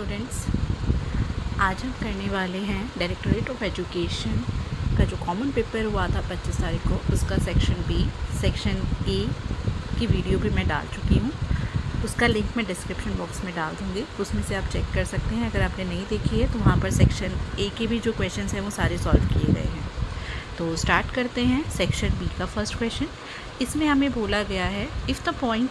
Students, आज हम करने वाले हैं डायरेक्टरेट ऑफ एजुकेशन का जो कॉमन पेपर हुआ था 25 तारीख को, उसका सेक्शन बी। सेक्शन ए की वीडियो भी मैं डाल चुकी हूँ, उसका लिंक मैं डिस्क्रिप्शन बॉक्स में डाल दूँगी, उसमें से आप चेक कर सकते हैं। अगर आपने नहीं देखी है तो वहाँ पर सेक्शन ए के भी जो क्वेश्चन हैं वो सारे सॉल्व किए गए हैं। तो स्टार्ट करते हैं सेक्शन बी का फर्स्ट क्वेश्चन। इसमें हमें बोला गया है if the point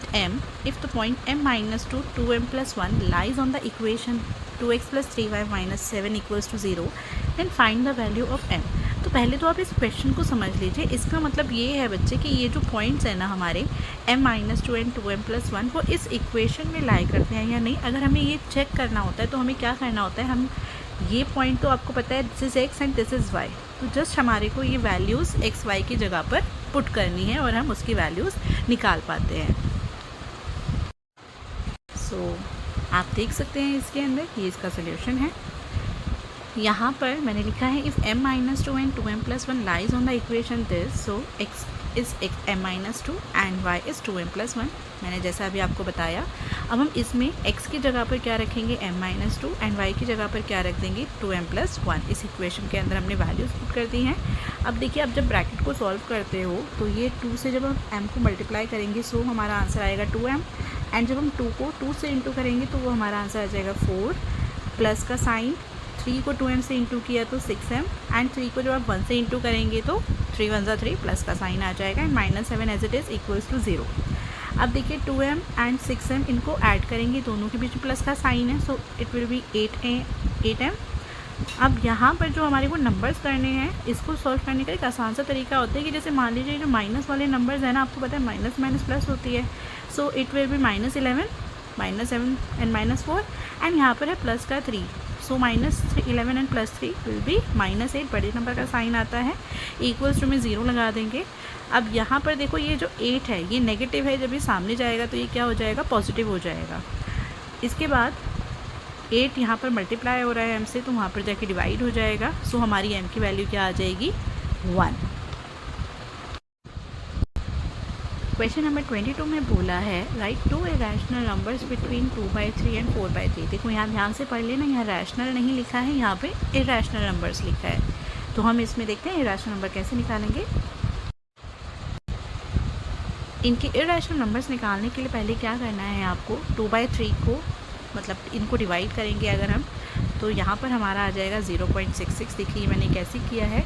m minus 2m plus 1 lies on the equation 2x plus 3y minus 7 equals to 0 then find the value of m। तो पहले तो आप इस क्वेश्चन को समझ लीजिए। इसका मतलब ये है बच्चे कि ये जो पॉइंट्स है ना हमारे m minus 2 and 2m plus 1 वो इस इक्वेशन में लाई करते हैं या नहीं। अगर हमें ये चेक करना होता है तो हमें क्या करना होता है, हम ये पॉइंट तो आपको पता है this is x and this is y, तो जस्ट हमारे को ये वैल्यूज़ x y की जगह पर पुट करनी है और हम उसकी वैल्यूज़ निकाल पाते हैं। सो आप देख सकते हैं इसके अंदर ये इसका सोल्यूशन है। यहाँ पर मैंने लिखा है if m minus 2 and 2m plus 1 lies on the equation this, so x is m minus 2 and y is 2m plus 1। मैंने जैसा अभी आपको बताया, अब हम इसमें x की जगह पर क्या रखेंगे m माइनस 2 एंड y की जगह पर क्या रख देंगे 2m प्लस 1। इस इक्वेशन के अंदर हमने वैल्यूज़ पुट कर दी हैं। अब देखिए, अब जब ब्रैकेट को सॉल्व करते हो तो ये 2 से जब हम m को मल्टीप्लाई करेंगे सो हमारा आंसर आएगा 2m, एंड जब हम 2 को 2 से इंटू करेंगे तो वो हमारा आंसर आ जाएगा 4, प्लस का साइन 3 को 2m से इंटू किया तो 6m, एंड 3 को जब आप 1 से इंटू करेंगे तो 3 1 ज़ा 3 प्लस का साइन आ जाएगा, and minus 7 as it is equals to 0। अब देखिए 2m एंड 6m इनको ऐड करेंगे, दोनों के बीच में प्लस का साइन है, so it will be 8m। अब यहाँ पर जो हमारे को नंबर्स करने हैं, इसको सॉल्व करने का एक आसान सा तरीका होता है कि जैसे मान लीजिए जो माइनस वाले नंबर्स हैं ना, आपको पता है माइनस माइनस प्लस होती है, so it will be minus 11 minus 7 and minus 4, and यहाँ पर है प्लस का 3, so minus 11 and plus 3 will be minus 8। बड़े नंबर का साइन आता है, इक्वल्स टू में 0 लगा देंगे। अब यहाँ पर देखो ये जो 8 है ये नेगेटिव है, जब ये सामने जाएगा तो ये क्या हो जाएगा, पॉजिटिव हो जाएगा। इसके बाद 8 यहाँ पर मल्टीप्लाई हो रहा है m से, तो वहाँ पर जाके डिवाइड हो जाएगा, सो हमारी m की वैल्यू क्या आ जाएगी 1। क्वेश्चन नंबर 22 में बोला है right 2 irrational numbers between 2/3 and 4/3। देखो यहाँ ध्यान से पढ़ लेना, यहाँ रैशनल नहीं लिखा है, यहाँ पे इरेशनल नंबर्स लिखा है। तो हम इसमें देखते हैं इरेशनल नंबर कैसे निकालेंगे। इनके इरेशनल नंबर्स निकालने के लिए पहले क्या करना है आपको, 2/3 को मतलब इनको डिवाइड करेंगे अगर हम, तो यहाँ पर हमारा आ जाएगा 0.66। देखिए मैंने कैसे किया है,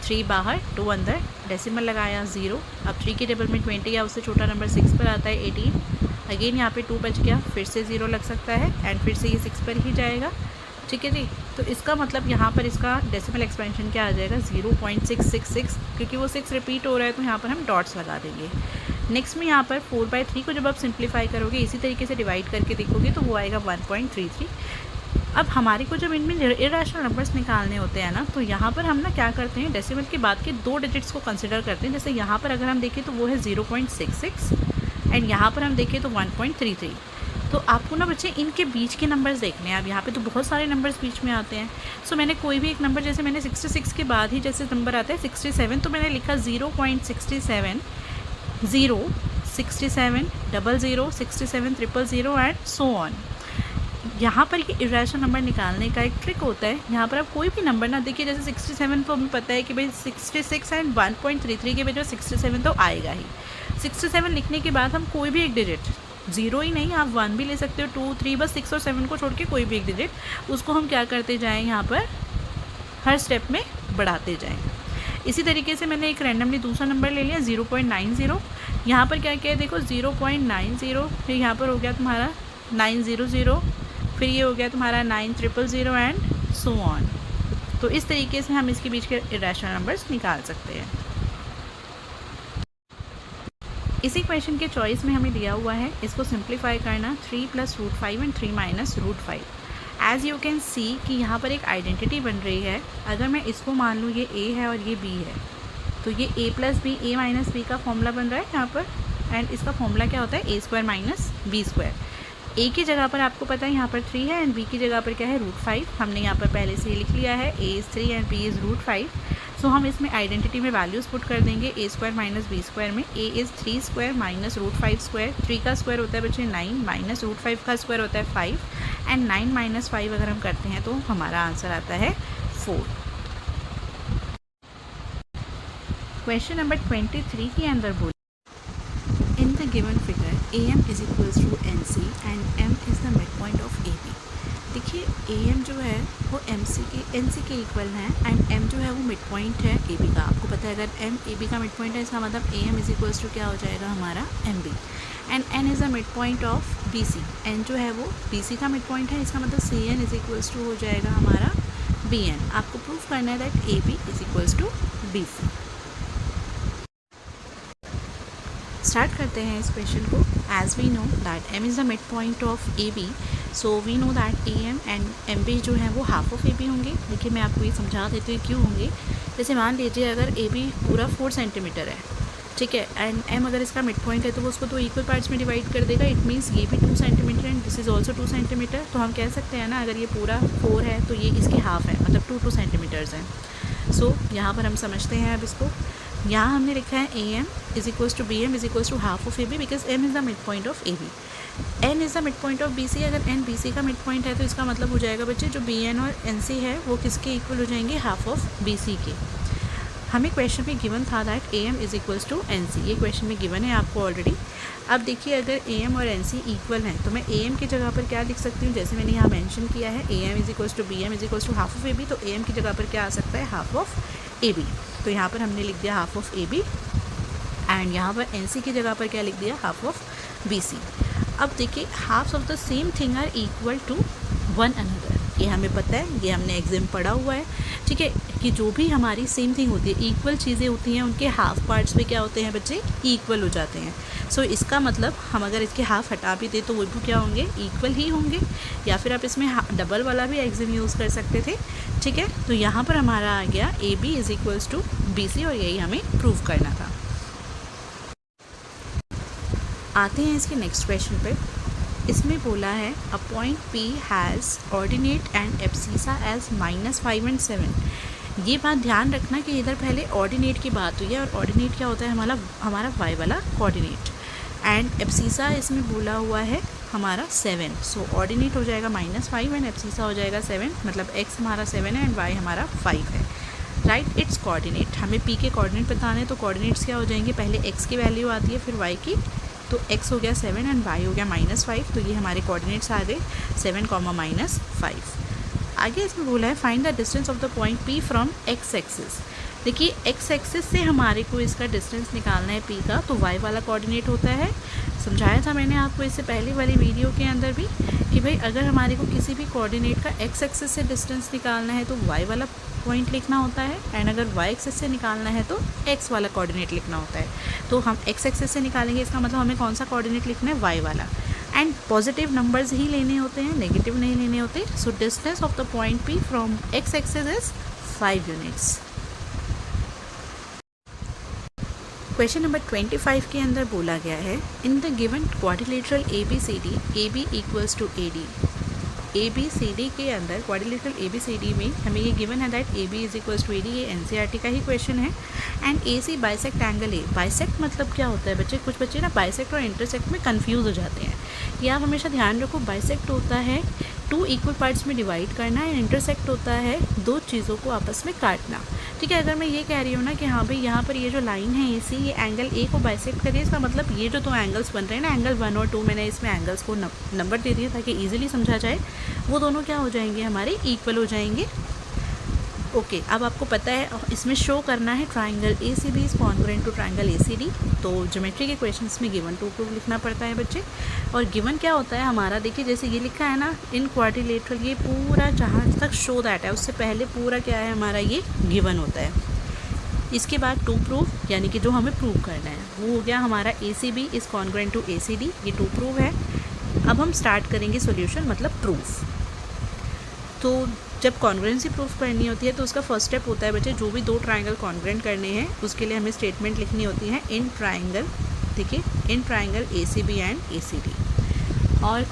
3 बाहर 2 अंदर, डेसिमल लगाया 0। अब 3 के टेबल में 20 या उससे छोटा नंबर 6 पर आता है 18। अगेन यहाँ पे 2 बच गया, फिर से 0 लग सकता है, एंड फिर से ये 6 पर ही जाएगा। ठीक है जी, तो इसका मतलब यहाँ पर इसका डेसिमल एक्सपेंशन क्या आ जाएगा 0.666, क्योंकि वो 6 रिपीट हो रहा है तो यहाँ पर हम डॉट्स लगा देंगे। नेक्स्ट में यहाँ पर 4/3 को जब आप सिंप्लीफाई करोगे, इसी तरीके से डिवाइड करके देखोगे तो वो आएगा 1.33। अब हमारे को जब इनमें इरेशनल नंबर्स निकालने होते हैं ना, तो यहाँ पर हम ना क्या करते हैं, डेसिमल के बाद के 2 डिजिट्स को कंसिडर करते हैं। जैसे यहाँ पर अगर हम देखें तो वो है 0.66, एंड यहाँ पर हम देखें तो 1.33। तो आपको ना बच्चे इनके बीच के नंबर्स देखने हैं। अब यहाँ पे तो बहुत सारे नंबर्स बीच में आते हैं, सो मैंने कोई भी एक नंबर, जैसे मैंने 66 के बाद ही जैसे नंबर आता है 67, तो मैंने लिखा 0.67 0 67 00 67 000 एंड सो ऑन। यहाँ पर ये इरेशनल नंबर निकालने का एक ट्रिक होता है। यहाँ पर आप कोई भी नंबर ना देखिए, जैसे 67 तो हमें पता है कि भाई 66 एंड 1.33 के बजाय 67 तो आएगा ही। 67 लिखने के बाद हम कोई भी एक डिजिट, 0 ही नहीं आप 1 भी ले सकते हो, 2 3, बस 6 और 7 को छोड़ के कोई भी एक डिजिट, उसको हम क्या करते जाएँ, यहाँ पर हर स्टेप में बढ़ाते जाएँ। इसी तरीके से मैंने एक रैंडमली दूसरा नंबर ले लिया 0.90। यहाँ पर क्या क्या है देखो 0.90, फिर यहाँ पर हो गया तुम्हारा 900, फिर ये हो गया तुम्हारा 9000 एंड सो ऑन। तो इस तरीके से हम इसके बीच के इरेशनल नंबर्स निकाल सकते हैं। इसी क्वेश्चन के चॉइस में हमें दिया हुआ है इसको सिंप्लीफाई करना 3 + √5 and 3 - √5। As you can see कि यहाँ पर एक आइडेंटिटी बन रही है। अगर मैं इसको मान लूँ ये a है और ये b है, तो ये a + b a - b का फॉर्मूला बन रहा है यहाँ पर, एंड इसका फॉर्मूला क्या होता है a² - b²। a की जगह पर आपको पता है यहाँ पर 3 है, एंड b की जगह पर क्या है √5। हमने यहाँ पर पहले से ही लिख लिया है a is 3 and b is √5। So so हम इसमें आइडेंटिटी में वैल्यूज़ पुट कर देंगे a square minus b square में। a is 3 square minus root 5 square, 3 का स्क्वायर होता है बच्चे 9 माइनस रूट 5 का स्क्वायर होता है 5 एंड 9 माइनस 5 अगर हम करते हैं तो हमारा आंसर आता है 4। क्वेश्चन नंबर 23 के अंदर बोल in the given figure AM is equals to NC and M is the mid point of AB। देखिए AM जो है वो NC के इक्वल है एंड M जो है वो मिड पॉइंट है AB का। आपको पता है अगर M AB का मिड पॉइंट है इसका मतलब AM इज इक्वल्स टू क्या हो जाएगा हमारा MB and N is the mid point of BC। N जो है वो BC का मिड पॉइंट है, इसका मतलब CN इज इक्वल्स टू हो जाएगा हमारा BN। आपको प्रूफ करना है that AB is equals to BC। Start करते हैं इस क्वेश्चन को। As we know that M is the mid point of AB, so we know that AM and MB जो है वो हाफ ऑफ AB होंगे। देखिए मैं आपको ये समझा देती हूँ क्यों होंगे। जैसे मान लीजिए अगर AB पूरा 4 सेंटीमीटर है, ठीक है, एंड M अगर इसका मिड पॉइंट है तो वो उसको 2 इक्वल पार्ट्स में डिवाइड कर देगा। इट मीन्स ये भी 2 centimetre and this is also 2 centimetre. तो हम कह सकते हैं ना अगर ये पूरा 4 है तो ये इसकी हाफ है, मतलब 2 सेंटीमीटर्स हैं। सो यहाँ पर हम समझते हैं अब इसको। यहाँ हमने लिखा है AM is equals to BM is equals to half of AB because M is the mid point of AB। N is the mid point of BC। अगर N BC का मिड पॉइंट है तो इसका मतलब हो जाएगा बच्चे जो BN और NC है वो किसके इक्वल हो जाएंगे, हाफ ऑफ BC के। हमें क्वेश्चन में गिवन था that AM is equals to NC, ये क्वेश्चन में गिवन है आपको ऑलरेडी। अब देखिए अगर AM और NC इक्वल हैं तो मैं AM की जगह पर क्या लिख सकती हूँ, जैसे मैंने यहाँ मेंशन किया है AM is equals to BM is equals to half of AB, तो AM की जगह पर क्या आ सकता है, हाफ ऑफ AB। तो यहाँ पर हमने लिख दिया हाफ ऑफ AB एंड यहाँ पर NC की जगह पर क्या लिख दिया, हाफ ऑफ BC। अब देखिए halves of the same thing are equal to one another, ये हमें पता है, ये हमने एग्जाम पढ़ा हुआ है, ठीक है, कि जो भी हमारी सेम थिंग होती है, इक्वल चीज़ें होती हैं, उनके हाफ पार्ट्स पे क्या होते हैं बच्चे, इक्वल हो जाते हैं। सो इसका मतलब हम अगर इसके हाफ हटा भी दें तो वो भी क्या होंगे, इक्वल ही होंगे। या फिर आप इसमें डबल वाला भी एग्जाम यूज़ कर सकते थे, ठीक है। तो यहाँ पर हमारा आ गया AB is equals to BC और यही हमें प्रूव करना था। आते हैं इसके नेक्स्ट क्वेश्चन पे। इसमें बोला है a point P has ordinate and abscissa as -5 and 7। ये बात ध्यान रखना कि इधर पहले ऑर्डिनेट की बात हुई है और ऑर्डिनेट क्या होता है, हमारा y वाला कोऑर्डिनेट, एंड एब्सिसा इसमें बोला हुआ है हमारा 7। सो ऑर्डिनेट हो जाएगा -5 एंड एब्सिसा हो जाएगा 7, मतलब x हमारा 7 है एंड y हमारा 5 है। राइट, इट्स कोऑर्डिनेट, हमें P के कोऑर्डिनेट बताने हैं तो कोऑर्डिनेट्स क्या हो जाएंगे, पहले x की वैल्यू आती है फिर y की, तो x हो गया 7 एंड y हो गया -5, तो ये हमारे कोऑर्डिनेट्स आ गए 7, -5। आगे इसमें बोला है find the distance of the point P from x axis. देखिए x एक्सिस से हमारे को इसका डिस्टेंस निकालना है P का, तो y वाला कोऑर्डिनेट होता है। समझाया था मैंने आपको इससे पहले वाली वीडियो के अंदर भी कि भाई अगर हमारे को किसी भी कोऑर्डिनेट का x एक्सिस से डिस्टेंस निकालना है तो y वाला पॉइंट लिखना होता है, एंड अगर y एक्सिस से निकालना है तो x वाला कोऑर्डिनेट लिखना होता है। तो हम x एक्सिस से निकालेंगे, इसका मतलब हमें कौन सा कोऑर्डिनेट लिखना है, y वाला, एंड पॉजिटिव नंबर्स ही लेने होते हैं, नेगेटिव नहीं लेने होते। So distance of the point P from x axis is 5 units. Question number 25 के अंदर बोला गया है in the given quadrilateral ABCD AB equals to AD। ABCD के अंदर क्वाड्रिलेटरल ABCD में हमें ये गिवन है that AB is equals to AD, ये NCERT का ही क्वेश्चन है। And AC bisect angle A। Bisect मतलब क्या होता है बच्चे, कुछ बच्चे ना बाइसेक्ट और इंटरसेक्ट में कंफ्यूज हो जाते हैं। ये आप हमेशा ध्यान रखो, बाइसेक्ट होता है 2 इक्वल पार्ट्स में डिवाइड करना, एंड इंटरसेक्ट होता है 2 चीज़ों को आपस में काटना, ठीक है। अगर मैं ये कह रही हूँ ना कि हाँ भाई यहाँ पर ये जो लाइन है AC, ये एंगल A को बाइसेक्ट करिए, इसका मतलब ये जो 2 एंगल्स बन रहे हैं ना, एंगल 1 और 2, मैंने इसमें एंगल्स को नंबर दे दिए ताकि ईजिली समझा जाए, वो दोनों क्या हो जाएंगे, हमारे इक्वल हो जाएंगे। ओके, अब आपको पता है इसमें शो करना है triangle ACB is congruent to triangle ACD, तो ज्योमेट्री के क्वेश्चंस में गिवन टू प्रूफ लिखना पड़ता है बच्चे। और गिवन क्या होता है हमारा, देखिए जैसे ये लिखा है ना इन क्वाड्रिलेटरल, ये पूरा जहाँ तक शो दैट है उससे पहले पूरा क्या है हमारा, ये गिवन होता है। इसके बाद टू प्रूफ, यानी कि जो हमें प्रूव करना है वो हो गया हमारा ACB is congruent to ACD, ये टू प्रूफ है। अब हम स्टार्ट करेंगे सॉल्यूशन, मतलब प्रूफ। तो जब कॉन्ग्रुएंसी प्रूफ करनी होती है तो उसका फर्स्ट स्टेप होता है बच्चे, जो भी 2 ट्राइंगल कॉन्ग्रुएंट करने हैं उसके लिए हमें स्टेटमेंट लिखनी होती है इन ट्राइंगल, देखिए in triangle ACB and ACD। और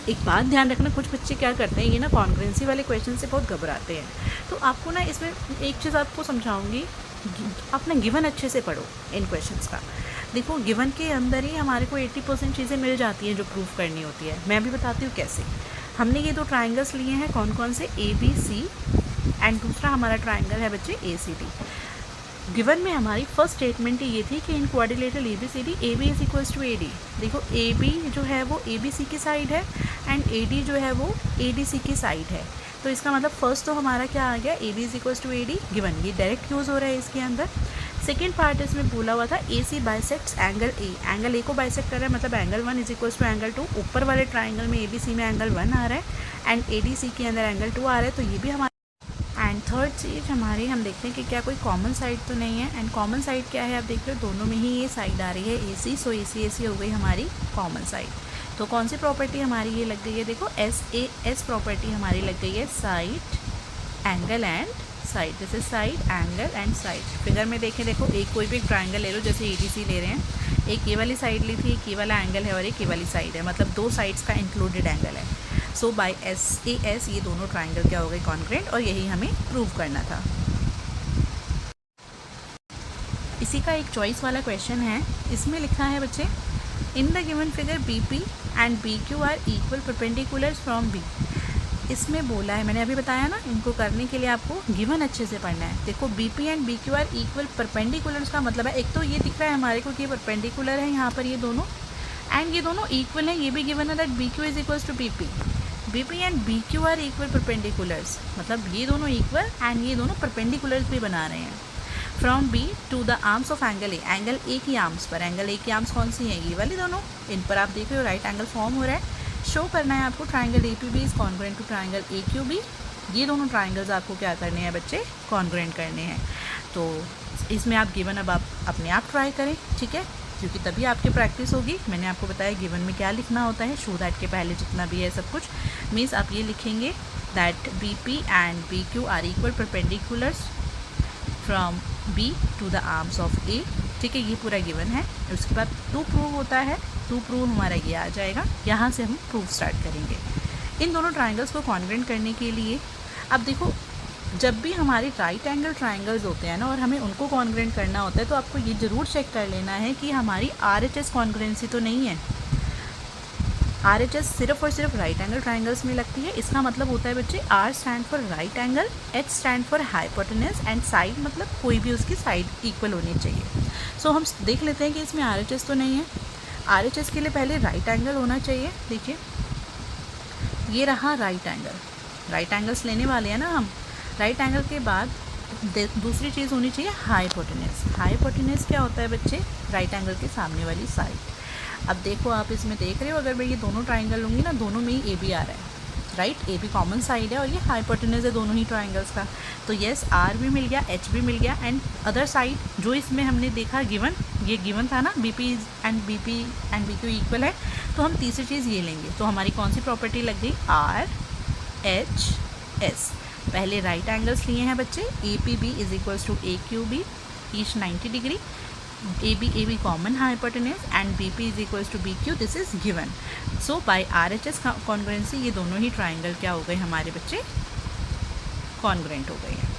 एक बात ध्यान रखना, कुछ बच्चे क्या करते हैं, ये ना कॉन्ग्रुएंसी वाले क्वेश्चन से बहुत घबराते हैं। तो आपको ना इसमें एक चीज़ आपको समझाऊंगी, आप ना गिवन अच्छे से पढ़ो इन क्वेश्चंस का। देखो गिवन के अंदर ही हमारे को 80% चीज़ें मिल जाती हैं जो प्रूफ करनी होती है। मैं भी बताती हूँ कैसे। हमने ये 2 ट्राइंगल्स लिए हैं, कौन कौन से, ABC एंड दूसरा हमारा ट्राइंगल है बच्चे ACD। गिवन में हमारी फर्स्ट स्टेटमेंट ये थी कि in quadrilateral ABCD AB is equals to AD। देखो AB जो है वो ABC की साइड है एंड AD जो है वो ADC की साइड है। तो इसका मतलब फर्स्ट तो हमारा क्या आ गया, AB is equals to AD given, ये डायरेक्ट यूज़ हो रहा है इसके अंदर। सेकेंड पार्ट इसमें बोला हुआ था AC bisects angle A, angle A को बाइसेक्ट कर रहा है, मतलब angle 1 is equals to angle 2। ऊपर वाले ट्राइंगल में ABC में एंगल 1 आ रहा है एंड ADC के अंदर एंगल 2 आ रहा है, तो ये भी हमारा। एंड थर्ड चीज़ हमारी, हम देखते हैं कि क्या कोई कॉमन साइड तो नहीं है। एंड कॉमन साइड क्या है, आप देख लो दोनों में ही ये साइड आ रही है AC, सो AC हो गई हमारी कॉमन साइड। तो कौन सी प्रॉपर्टी हमारी ये लग गई है, देखो SAS प्रॉपर्टी हमारी लग गई है, साइड एंगल एंड साइड। जैसे side angle and side. Figure में देखें, देखो एक कोई भी एक ट्राइंगल ले लो, जैसे ADC ले रहे हैं, एक ये वाली साइड ली थी, एक ये वाला एंगल है और एक ये वाली साइड है, मतलब 2 साइड्स का इंक्लूडेड एंगल है। सो बाय SAS ये दोनों ट्राइंगल क्या हो गए, कॉन्ग्रुएंट, और यही हमें प्रूव करना था। इसी का एक चॉइस वाला क्वेश्चन है, इसमें लिखा है बच्चे, in the given figure BP and BQ are equal perpendicular from B। इसमें बोला है, मैंने अभी बताया ना, इनको करने के लिए आपको गिवन अच्छे से पढ़ना है। देखो BP and BQ are equal perpendicular का मतलब है, एक तो ये दिख रहा है हमारे को कि परपेंडिकुलर है यहाँ पर ये दोनों, एंड ये दोनों इक्वल है, ये भी गिवन है that BQ is equals to BP। BP and BQ are equal perpendiculars, मतलब ये दोनों इक्वल एंड ये दोनों परपेंडिकुलर्स भी बना रहे हैं। From B to the arms of angle A, angle A की आर्म्स पर, एंगल A की आर्म्स कौन सी हैं, ये वाली दोनों, इन पर आप देख रहे हो राइट एंगल फॉर्म हो रहा है। शो करना है आपको triangle APB is congruent to triangle AQB। ये दोनों ट्राइंगल्स आपको क्या करने हैं बच्चे, कॉन्ग्रुएंट करने हैं। तो इसमें आप गिवन अब आप अपने आप ट्राई करें, ठीक है, क्योंकि तभी आपकी प्रैक्टिस होगी। मैंने आपको बताया गिवन में क्या लिखना होता है, शो दैट के पहले जितना भी है सब कुछ मीन्स आप ये लिखेंगे that BP and BQ are equal perpendiculars from B to the arms of A, ठीक है, ये पूरा गिवन है। उसके बाद टू प्रूव होता है, टू प्रूव हमारा ये आ जाएगा, यहाँ से हम प्रूफ स्टार्ट करेंगे इन दोनों ट्राइंगल्स को कॉन्ग्रुएंट करने के लिए। अब देखो जब भी हमारे राइट एंगल ट्राइंगल्स होते हैं ना और हमें उनको कॉन्ग्रुएंट करना होता है, तो आपको ये ज़रूर चेक कर लेना है कि हमारी RHS कॉन्ग्रुएंसी तो नहीं है। RHS सिर्फ और सिर्फ राइट एंगल ट्राइंगल्स में लगती है। इसका मतलब होता है बच्चे, R stand for right angle, H stand for hypotenuse and side, मतलब कोई भी उसकी साइड इक्वल होनी चाहिए। सो हम देख लेते हैं कि इसमें RHS तो नहीं है। RHS के लिए पहले राइट एंगल होना चाहिए। देखिए ये रहा राइट एंगल, राइट एंगल्स लेने वाले हैं ना हम। राइट एंगल के बाद दूसरी चीज़ होनी चाहिए हाइपोटेनस। हाइपोटेनस क्या होता है बच्चे, राइट एंगल के सामने वाली साइड। अब देखो आप इसमें देख रहे हो, अगर मैं ये दोनों ट्राइंगल लूँगी ना, दोनों में ही AB आ रहा है, राइट, AB कॉमन साइड है और ये हाइपोटेनस है दोनों ही ट्राइंगल्स का। तो यस R भी मिल गया, H भी मिल गया, एंड अदर साइड जो इसमें हमने देखा गिवन, ये गिवन था ना BP एंड BQ इक्वल है, तो हम तीसरी चीज़ ये लेंगे। तो हमारी कौन सी प्रॉपर्टी लग गई, RHS। पहले राइट एंगल्स लिए हैं बच्चे, APB is equals to AQB each 90 degree, AB common hypotenuse and BP is equals to BQ, this is given. So by RHS congruency ये दोनों ही ट्राइंगल क्या हो गए हमारे बच्चे, कॉन्ग्रुएंट हो गए हैं।